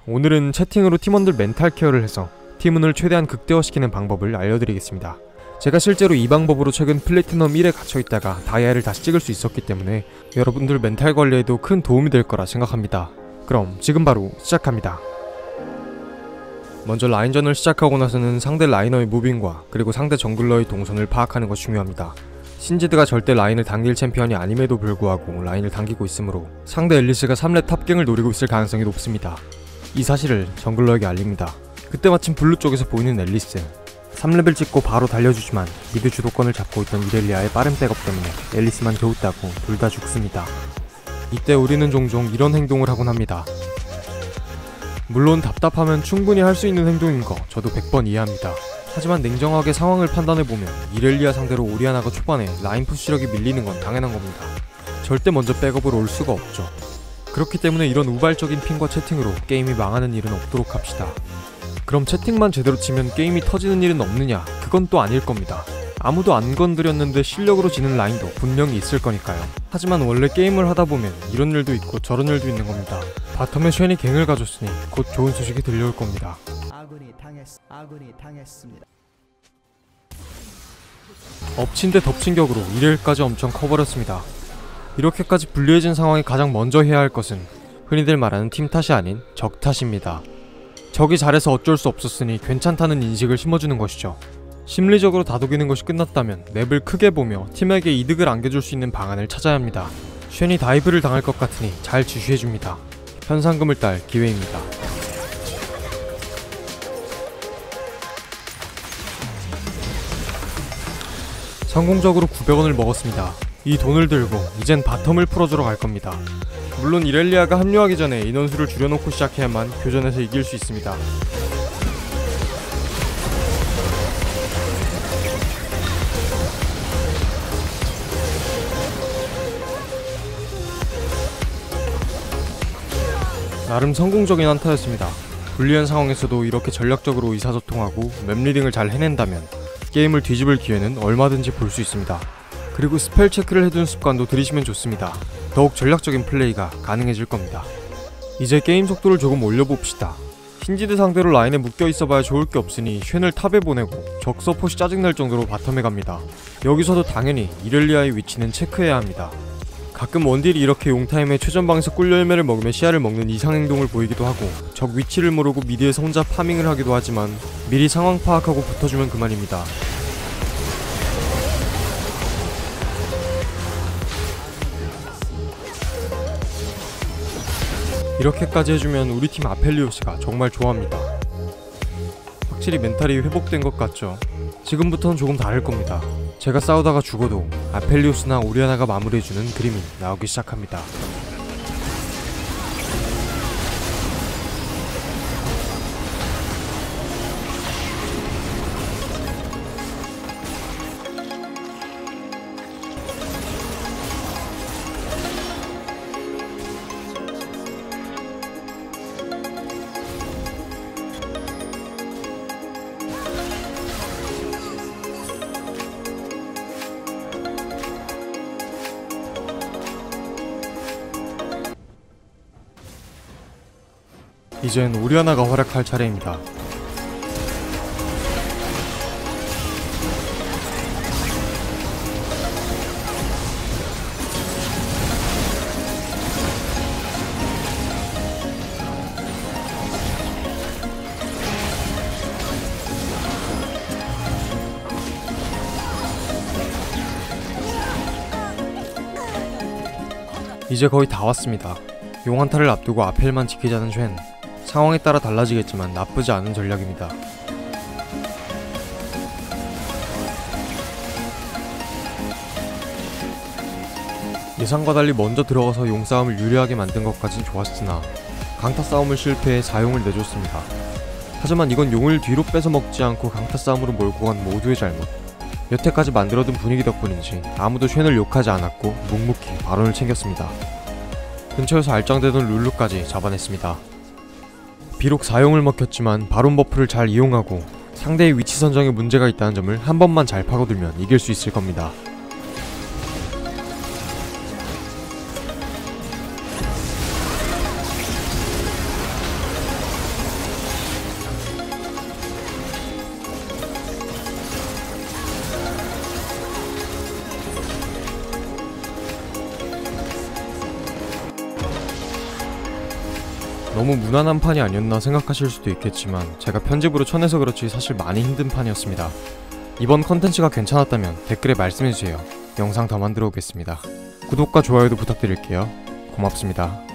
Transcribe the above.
오늘은 채팅으로 팀원들 멘탈 케어를 해서 팀운을 최대한 극대화시키는 방법을 알려드리겠습니다. 제가 실제로 이 방법으로 최근 플래티넘 1에 갇혀있다가 다이아를 다시 찍을 수 있었기 때문에 여러분들 멘탈 관리에도 큰 도움이 될 거라 생각합니다. 그럼 지금 바로 시작합니다. 먼저 라인전을 시작하고 나서는 상대 라이너의 무빙과 그리고 상대 정글러의 동선을 파악하는 것이 중요합니다. 신지드가 절대 라인을 당길 챔피언이 아님에도 불구하고 라인을 당기고 있으므로 상대 앨리스가 3렙 탑갱을 노리고 있을 가능성이 높습니다. 이 사실을 정글러에게 알립니다. 그때 마침 블루 쪽에서 보이는 앨리스 3레벨 찍고 바로 달려주지만 미드 주도권을 잡고 있던 이렐리아의 빠른 백업 때문에 앨리스만 겨우 따고 둘 다 죽습니다. 이때 우리는 종종 이런 행동을 하곤 합니다. 물론 답답하면 충분히 할 수 있는 행동인 거 저도 100번 이해합니다. 하지만 냉정하게 상황을 판단해보면 이렐리아 상대로 오리아나가 초반에 라인 푸시력이 밀리는 건 당연한 겁니다. 절대 먼저 백업을 올 수가 없죠. 그렇기 때문에 이런 우발적인 핑과 채팅으로 게임이 망하는 일은 없도록 합시다. 그럼 채팅만 제대로 치면 게임이 터지는 일은 없느냐? 그건 또 아닐 겁니다. 아무도 안 건드렸는데 실력으로 지는 라인도 분명히 있을 거니까요. 하지만 원래 게임을 하다보면 이런 일도 있고 저런 일도 있는 겁니다. 바텀에 쉔이 갱을 가졌으니 곧 좋은 소식이 들려올 겁니다. 아군이 당했습니다. 엎친 데 덮친 격으로 1렐까지 엄청 커버렸습니다. 이렇게까지 불리해진 상황에 가장 먼저 해야 할 것은 흔히들 말하는 팀 탓이 아닌 적 탓입니다. 적이 잘해서 어쩔 수 없었으니 괜찮다는 인식을 심어주는 것이죠. 심리적으로 다독이는 것이 끝났다면 맵을 크게 보며 팀에게 이득을 안겨줄 수 있는 방안을 찾아야 합니다. 쉔이 다이브를 당할 것 같으니 잘 주시해줍니다. 현상금을 딸 기회입니다. 성공적으로 900원을 먹었습니다. 이 돈을 들고 이젠 바텀을 풀어주러 갈 겁니다. 물론 이렐리아가 합류하기 전에 인원수를 줄여놓고 시작해야만 교전에서 이길 수 있습니다. 나름 성공적인 한타였습니다. 불리한 상황에서도 이렇게 전략적으로 의사소통하고 맵리딩을 잘 해낸다면 게임을 뒤집을 기회는 얼마든지 볼 수 있습니다. 그리고 스펠 체크를 해둔 습관도 들이시면 좋습니다. 더욱 전략적인 플레이가 가능해질 겁니다. 이제 게임 속도를 조금 올려봅시다. 신지드 상대로 라인에 묶여있어봐야 좋을 게 없으니 쉔을 탑에 보내고 적 서폿이 짜증날 정도로 바텀에 갑니다. 여기서도 당연히 이렐리아의 위치는 체크해야 합니다. 가끔 원딜이 이렇게 용타임에 최전방에서 꿀 열매를 먹으며 시야를 먹는 이상행동을 보이기도 하고 적 위치를 모르고 미드에서 혼자 파밍을 하기도 하지만 미리 상황 파악하고 붙어주면 그만입니다. 이렇게까지 해주면 우리 팀 아펠리오스가 정말 좋아합니다. 확실히 멘탈이 회복된 것 같죠? 지금부터는 조금 다를 겁니다. 제가 싸우다가 죽어도 아펠리오스나 오리아나가 마무리해주는 그림이 나오기 시작합니다. 이젠 오리아나가 활약할 차례입니다. 이제 거의 다 왔습니다. 용한타를 앞두고 아펠만 지키자는 쉔. 상황에 따라 달라지겠지만 나쁘지 않은 전략입니다. 예상과 달리 먼저 들어가서 용싸움을 유리하게 만든 것까진 좋았으나 강타 싸움을 실패해 사용을 내줬습니다. 하지만 이건 용을 뒤로 뺏어 먹지 않고 강타 싸움으로 몰고 간 모두의 잘못. 여태까지 만들어둔 분위기 덕분인지 아무도 쉔을 욕하지 않았고 묵묵히 바론을 챙겼습니다. 근처에서 알짱대던 룰루까지 잡아냈습니다. 비록 사용을 먹혔지만 바론 버프를 잘 이용하고 상대의 위치 선정에 문제가 있다는 점을 한 번만 잘 파고들면 이길 수 있을 겁니다. 너무 무난한 판이 아니었나 생각하실 수도 있겠지만 제가 편집으로 쳐내서 그렇지 사실 많이 힘든 판이었습니다. 이번 컨텐츠가 괜찮았다면 댓글에 말씀해주세요. 영상 더 만들어 오겠습니다. 구독과 좋아요도 부탁드릴게요. 고맙습니다.